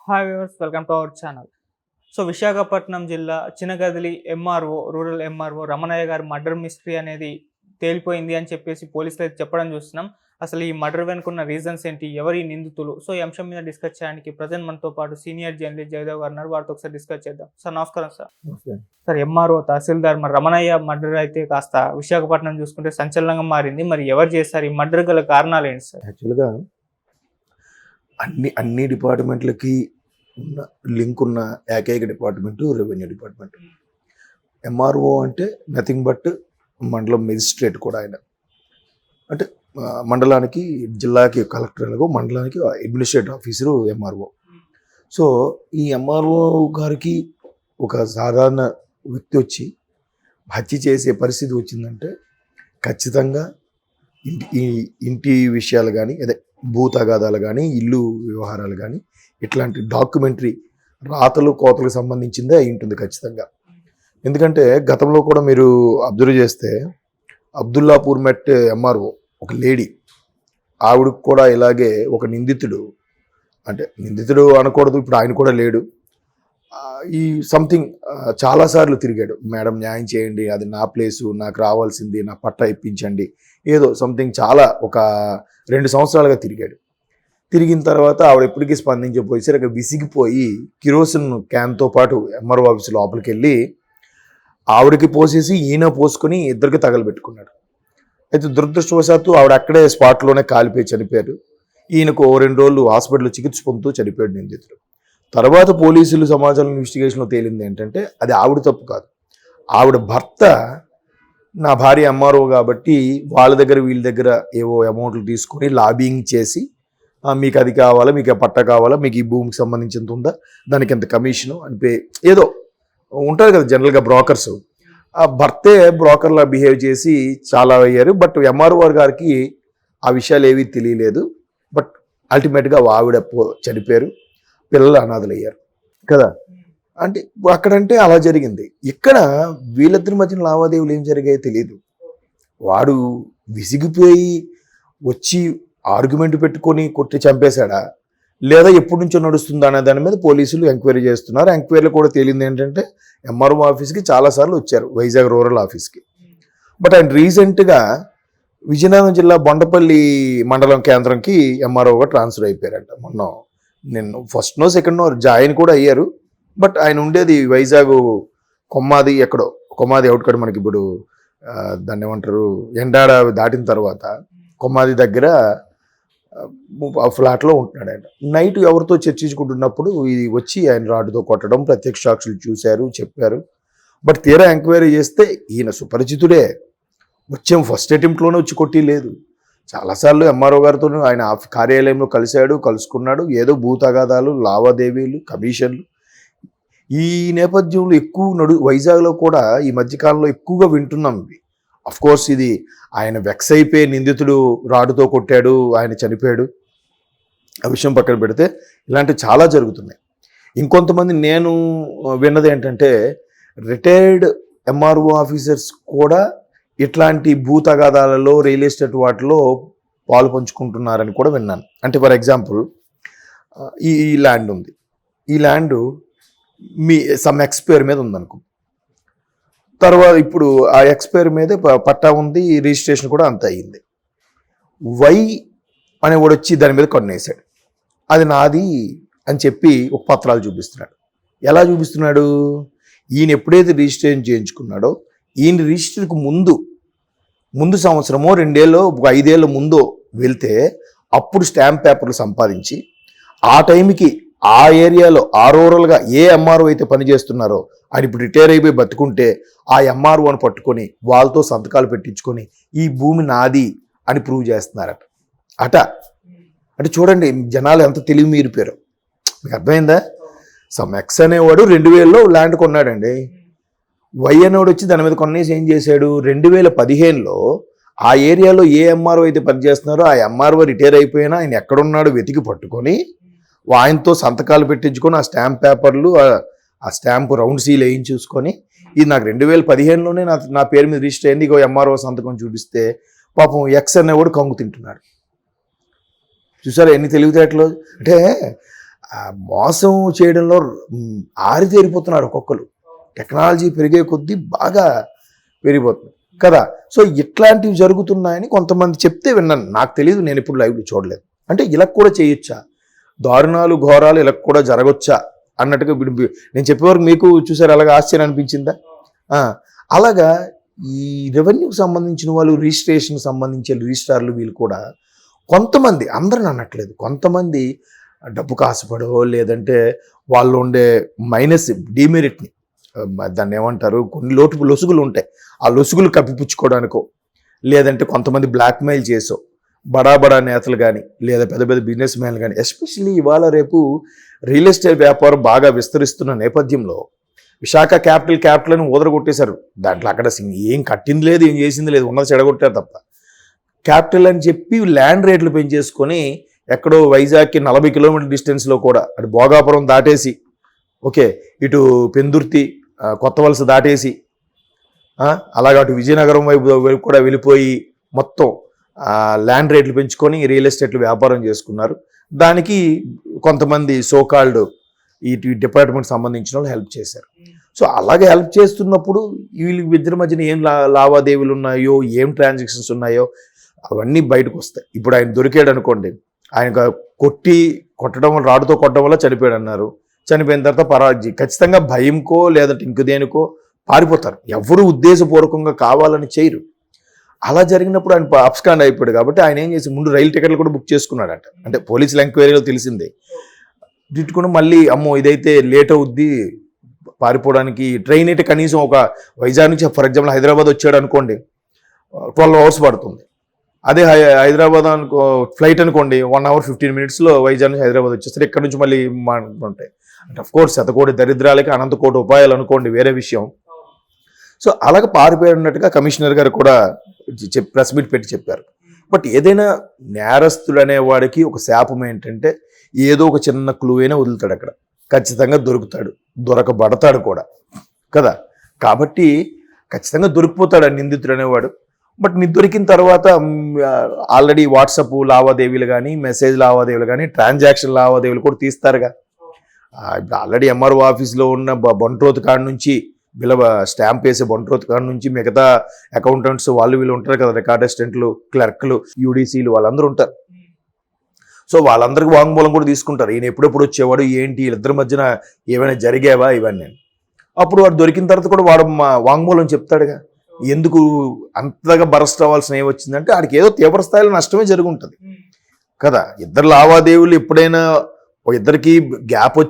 Hi viewers, welcome to our channel. So Visakhapatnam జిల్లా Chinagadili MRO rural MRO Ramanaiah గారి murder mystery అనేది తేలిపోయింది అని చెప్పేసి పోలీసులు అయితే చెప్పడం చూస్తున్నాం. అసలు ఈ మర్డర్ వెనుకున్న రీజన్స్ ఏంటి, ఎవరి నిందితులు? సో ఈ అంశం మీద డిస్కస్ చేయడానికి ప్రజెంట్ మనతో పాటు సీనియర్ జర్నలిస్ట్ జయదేవ్ గారు ఉన్నారు. వారితో ఒకసారి డిస్కస్ చేద్దాం. సార్ నమస్కారం. సార్ ఎంఆర్ఓ తహసీల్దార్ రమణయ్య మర్డర్ అయితే కాస్త విశాఖపట్నం చూసుకుంటే సంచలనంగా మారింది. మరి ఎవరు చేస్తారు ఈ మర్డర్ గల కారణాలు ఏంటి సార్? యాక్చువల్గా అన్ని డిపార్ట్మెంట్లకి ఉన్న లింక్ ఉన్న ఏకైక డిపార్ట్మెంటు రెవెన్యూ డిపార్ట్మెంట్. ఎంఆర్ఓ అంటే నథింగ్ బట్ మండలం మెజిస్ట్రేట్ కూడా ఆయన. అంటే మండలానికి జిల్లాకి కలెక్టర్, మండలానికి అడ్మినిస్ట్రేటివ్ ఆఫీసరు ఎంఆర్ఓ. సో ఈ ఎంఆర్ఓ గారికి ఒక సాధారణ వ్యక్తి వచ్చి హత్య చేసే పరిస్థితి వచ్చిందంటే ఖచ్చితంగా ఇంటి విషయాలు కానీ, అదే భూ తగాదాలు కానీ, ఇల్లు వ్యవహారాలు కానీ, ఇట్లాంటి డాక్యుమెంటరీ రాతలు కోతలకు సంబంధించిందే అయి ఉంటుంది ఖచ్చితంగా. ఎందుకంటే గతంలో కూడా మీరు అబ్జర్వ్ చేస్తే అబ్దుల్లాపూర్ మెట్ ఎంఆర్ఓ ఒక లేడీ, ఆవిడకు కూడా ఇలాగే ఒక నిందితుడు, అంటే నిందితుడు అనకూడదు, ఇప్పుడు ఆయన కూడా లేడు, ఈ సంథింగ్ చాలాసార్లు తిరిగాడు. మేడం న్యాయం చేయండి, అది నా ప్లేసు, నాకు రావాల్సింది, నా పట్టా ఇప్పించండి, ఏదో సంథింగ్ చాలా ఒక 2 సంవత్సరాలుగా తిరిగాడు. తిరిగిన తర్వాత ఆవిడ ఎప్పటికీ స్పందించకపోయేసరికి విసిగిపోయి కిరోసిన్ క్యాన్తో పాటు ఎంఆర్ఓ ఆఫీస్ లోపలికి వెళ్ళి ఆవిడకి పోసేసి ఈయన పోసుకొని ఇద్దరికి తగలబెట్టుకున్నాడు. అయితే దురదృష్టవశాత్తు ఆవిడ అక్కడే స్పాట్లోనే కాలిపోయి చనిపోయారు. ఈయనకు 2 రోజులు హాస్పిటల్లో చికిత్స పొందుతూ చనిపోయాడు నిందితుడు. తర్వాత పోలీసులు సమాచారం ఇన్వెస్టిగేషన్లో తేలింది ఏంటంటే అది ఆవిడ తప్పు కాదు, ఆవిడ భర్త నా భార్య ఎంఆర్ఓ కాబట్టి వాళ్ళ దగ్గర వీళ్ళ దగ్గర ఏవో అమౌంట్లు తీసుకొని లాబింగ్ చేసి మీకు అది కావాలా, మీకు ఆ పట్ట కావాలా, మీకు ఈ భూమికి సంబంధించినంత ఉందా, దానికి ఎంత కమిషను అని ఏదో ఉంటారు కదా జనరల్గా బ్రోకర్స్, ఆ భర్తే బ్రోకర్లా బిహేవ్ చేసి చాలా అయ్యారు. బట్ ఎంఆర్ఓ గారికి ఆ విషయాలు ఏవీ తెలియలేదు. బట్ అల్టిమేట్గా ఆవిడ చనిపోయారు, పిల్లలు అనాథలయ్యారు కదా. అంటే అక్కడంటే అలా జరిగింది. ఇక్కడ వీళ్ళిద్దరి మధ్యన లావాదేవీలు ఏం జరిగాయో తెలియదు. వాడు విసిగిపోయి వచ్చి ఆర్గ్యుమెంట్ పెట్టుకొని కొట్టి చంపేశాడా, లేదా ఎప్పటి నుంచో నడుస్తుందా అనే దాని మీద పోలీసులు ఎంక్వైరీ చేస్తున్నారు. ఎంక్వైరీలో కూడా తేలింది ఏంటంటే ఎంఆర్ఓ ఆఫీస్కి చాలాసార్లు వచ్చారు, వైజాగ్ రూరల్ ఆఫీస్కి. బట్ ఆయన రీసెంట్గా విజయనగరం జిల్లా బొండపల్లి మండలం కేంద్రంకి ఎంఆర్ఓగా ట్రాన్స్ఫర్ అయిపోయారంట. నేను first no second no join కూడా అయ్యారు. బట్ ఆయన ఉండేది వైజాగ్ కొమ్మాది, ఎక్కడో కొమ్మాది అవుట్కట్, మనకి ఇప్పుడు దాన్ని ఏమంటారు, ఎండాడ దాటిన తర్వాత కొమ్మాది దగ్గర ఫ్లాట్లో ఉంటున్నాడు ఆయన. నైట్ ఎవరితో చర్చించుకుంటున్నప్పుడు ఇది వచ్చి ఆయన రాడ్డుతో కొట్టడం ప్రత్యక్ష సాక్షులు చూశారు, చెప్పారు. బట్ తీరా ఎంక్వైరీ చేస్తే ఈయన సుపరిచితుడే, వచ్చేం ఫస్ట్ అటెంప్ట్లోనే వచ్చి కొట్టి లేదు. చాలాసార్లు ఎంఆర్ఓ గారితో ఆయన కార్యాలయంలో కలుసుకున్నాడు. ఏదో భూ తగాదాలు, లావాదేవీలు, కమిషన్లు, ఈ నేపథ్యంలో ఎక్కువ వైజాగ్లో కూడా ఈ మధ్యకాలంలో ఎక్కువగా వింటున్నాం ఇవి. అఫ్కోర్స్ ఇది ఆయన వెక్స్ అయిపోయి నిందితుడు రాడుతో కొట్టాడు, ఆయన చనిపోయాడు, ఆ విషయం పక్కన పెడితే ఇలాంటివి చాలా జరుగుతున్నాయి. ఇంకొంతమంది నేను విన్నది ఏంటంటే రిటైర్డ్ ఎంఆర్ఓ ఆఫీసర్స్ కూడా ఇట్లాంటి భూ తగాదాలలో, రియల్ ఎస్టేట్ వాటిలో పాలు పంచుకుంటున్నారని కూడా విన్నాను. అంటే ఫర్ ఎగ్జాంపుల్ ఈ ల్యాండ్ ఉంది, ఈ ల్యాండ్ మీ సమ్ ఎక్స్పైర్ మీద ఉందనుకో, తర్వాత ఇప్పుడు ఆ ఎక్స్పైర్ మీదే పట్టా ఉంది, రిజిస్ట్రేషన్ కూడా అంత అయ్యింది. వై అనేవాడు వచ్చి దాని మీద కొన్నేసాడు, అది నాది అని చెప్పి ఒక పత్రాలు చూపిస్తున్నాడు. ఎలా చూపిస్తున్నాడు? ఈయన ఎప్పుడైతే రిజిస్ట్రేషన్ చేయించుకున్నాడో ఈయన రిజిస్టర్కి ముందు సంవత్సరమో 2 ఏళ్ళో 5 ఏళ్ళ ముందో వెళ్తే అప్పుడు స్టాంప్ పేపర్లు సంపాదించి ఆ టైంకి ఆ ఏరియాలో ఆ రూరల్గా ఏ ఎంఆర్ఓ అయితే పనిచేస్తున్నారో ఆయన ఇప్పుడు రిటైర్ అయిపోయి బతుకుంటే ఆ ఎంఆర్ఓని పట్టుకొని వాళ్ళతో సంతకాలు పెట్టించుకొని ఈ భూమి నాది అని ప్రూవ్ చేస్తున్నారట. అంటే చూడండి జనాలు ఎంత తెలివి మీరిపోయారు. మీకు అర్థమైందా? సమ్ ఎక్స్ అనేవాడు 2000లో ల్యాండ్ కొన్నాడండి. వై అనేవాడు వచ్చి దాని మీద కొన్నేసి ఏం చేశాడు, 2015లో ఆ ఏరియాలో ఏ ఎంఆర్ఓ అయితే పనిచేస్తున్నారో ఆ ఎంఆర్ఓ రిటైర్ అయిపోయినా ఆయన ఎక్కడున్నాడో వెతికి పట్టుకొని ఆయనతో సంతకాలు పెట్టించుకొని ఆ స్టాంప్ పేపర్లు, ఆ స్టాంపు రౌండ్ సీల్ వేయించుకొని ఇది నాకు 2015లోనే నా పేరు మీద రిజిస్టర్ అయింది, ఇగో ఎంఆర్ఓ సంతకం చూపిస్తే పాపం ఎక్స్ అనేవాడు కంగు తింటున్నాడు. చూసారా ఎన్ని తెలివితేటలు. అంటే ఆ మోసం చేయడంలో ఆరితేరిపోతున్నారు ఒక్కొక్కరు. టెక్నాలజీ పెరిగే కొద్దీ బాగా పెరిగిపోతుంది కదా. సో ఇట్లాంటివి జరుగుతున్నాయని కొంతమంది చెప్తే విన్నాను. నాకు తెలియదు, నేను ఇప్పుడు లైవ్లో చూడలేదు. అంటే ఇలా కూడా చేయొచ్చా, దారుణాలు ఘోరాలు ఇలా కూడా జరగొచ్చా అన్నట్టుగా నేను చెప్పేవరకు మీకు చూసారు అలాగా ఆశ్చర్యం అనిపించిందా? అలాగా ఈ రెవెన్యూకి సంబంధించిన వాళ్ళు, రిజిస్ట్రేషన్కి సంబంధించిన రిజిస్ట్రార్లు వీళ్ళు కూడా కొంతమంది, అందరిని అనట్లేదు, కొంతమంది డబ్బు కాసుపడో లేదంటే వాళ్ళు ఉండే మైనస్ డిమెరిట్ని, దాన్ని ఏమంటారు, కొన్ని లొసుగులు ఉంటాయి, ఆ లొసుగులు కప్పిపుచ్చుకోవడానికో లేదంటే కొంతమంది బ్లాక్మెయిల్ చేసో బడా నేతలు కానీ లేదా పెద్ద పెద్ద బిజినెస్ మ్యాన్లు కానీ, ఎస్పెషల్లీ ఇవాళ రేపు రియల్ ఎస్టేట్ వ్యాపారం బాగా విస్తరిస్తున్న నేపథ్యంలో విశాఖ క్యాపిటల్ అని ఊదరగొట్టేశారు. దాంట్లో అక్కడ ఏం కట్టింది లేదు, ఏం చేసింది లేదు, ఉన్నది చెడగొట్టారు తప్ప. క్యాపిటల్ అని చెప్పి ల్యాండ్ రేట్లు పెంచేసుకొని ఎక్కడో వైజాగ్కి 40 కిలోమీటర్ డిస్టెన్స్లో కూడా అటు భోగాపురం దాటేసి, ఓకే, ఇటు పెందుర్తి కొత్త వలస దాటేసి అలాగే అటు విజయనగరం వైపు కూడా వెళ్ళిపోయి మొత్తం ల్యాండ్ రేట్లు పెంచుకొని రియల్ ఎస్టేట్లు వ్యాపారం చేసుకున్నారు. దానికి కొంతమంది సోకాల్డ్ ఈ డిపార్ట్మెంట్ సంబంధించిన వాళ్ళు హెల్ప్ చేశారు. సో అలాగే హెల్ప్ చేస్తున్నప్పుడు వీళ్ళకి ఇద్దరి మధ్యన ఏం లావాదేవీలు ఉన్నాయో, ఏం ట్రాన్సాక్షన్స్ ఉన్నాయో అవన్నీ బయటకు వస్తాయి. ఇప్పుడు ఆయన దొరికాడు అనుకోండి, ఆయన కొట్టడం వల్ల, రాడుతో కొట్టడం వల్ల చనిపోయాడు అన్నారు. చనిపోయిన తర్వాత ఖచ్చితంగా భయంకో లేదంటే ఇంక దేనికో పారిపోతారు. ఎవరు ఉద్దేశపూర్వకంగా కావాలని చేయరు. అలా జరిగినప్పుడు ఆయన అబ్స్కాండ్ అయిపోయాడు కాబట్టి ఆయన ఏం చేసి ముందు రైలు టికెట్లు కూడా బుక్ చేసుకున్నాడట. అంటే పోలీసుల ఎంక్వైరీలో తెలిసిందే. తిట్టుకుని మళ్ళీ అమ్మో ఇదైతే లేట్ అవుద్ది పారిపోవడానికి, ట్రైన్ అయితే కనీసం ఒక వైజాగ్ నుంచి ఫర్ ఎగ్జాంపుల్ హైదరాబాద్ వచ్చాడు అనుకోండి 12 hours పడుతుంది. అదే హైదరాబాద్ ఫ్లైట్ అనుకోండి 1 hour 15 minutes వైజాగ్ నుంచి హైదరాబాద్ వచ్చేస్తారు. ఇక్కడ నుంచి మళ్ళీ ఉంటాయి. అంటే అఫ్ కోర్స్ శతకోటి దరిద్రాలకి అనంత కోటి ఉపాయాలు అనుకోండి, వేరే విషయం. సో అలాగే పారిపోయినట్టుగా కమిషనర్ గారు కూడా ప్రెస్ మీట్ పెట్టి చెప్పారు. బట్ ఏదైనా నేరస్తుడు అనేవాడికి ఒక శాపం ఏంటంటే ఏదో ఒక చిన్న క్లూ అయినా వదులుతాడు, అక్కడ ఖచ్చితంగా దొరుకుతాడు, దొరకబడతాడు కూడా కదా. కాబట్టి ఖచ్చితంగా దొరికిపోతాడు ఆ నిందితుడు అనేవాడు. బట్ దొరికిన తర్వాత ఆల్రెడీ వాట్సాప్ లావాదేవీలు కానీ, మెసేజ్ లావాదేవీలు కానీ, ట్రాన్సాక్షన్ లావాదేవీలు కూడా తీస్తారుగా. ఇప్పుడు ఆల్రెడీ ఎంఆర్ఓ ఆఫీస్లో ఉన్న బంట్రోత్ కాడ నుంచి స్టాంప్ వేసే బంట్రోత్ కాడ నుంచి మిగతా అకౌంటెంట్స్ వాళ్ళు వీళ్ళు ఉంటారు కదా, రికార్డ్ అసిస్టెంట్లు, క్లర్క్లు, యూడీసీలు వాళ్ళందరూ ఉంటారు. సో వాళ్ళందరికీ వాంగ్మూలం కూడా తీసుకుంటారు. ఈయన ఎప్పుడెప్పుడు వచ్చేవాడు, ఏంటి, వీళ్ళిద్దరి మధ్యన ఏమైనా జరిగేవా ఇవన్నీ. అప్పుడు వాడు దొరికిన తర్వాత కూడా వాడు వాంగ్మూలం చెప్తాడుగా. ఎందుకు అంతగా బరస్ట్ అవ్వాల్సిన ఏమొచ్చిందంటే ఆడికి ఏదో తీవ్ర స్థాయిలో నష్టమే జరుగుంటుంది కదా. ఇద్దరు లావాదేవీలు ఎప్పుడైనా ఇద్దరికి గ్యాప్ వచ్చి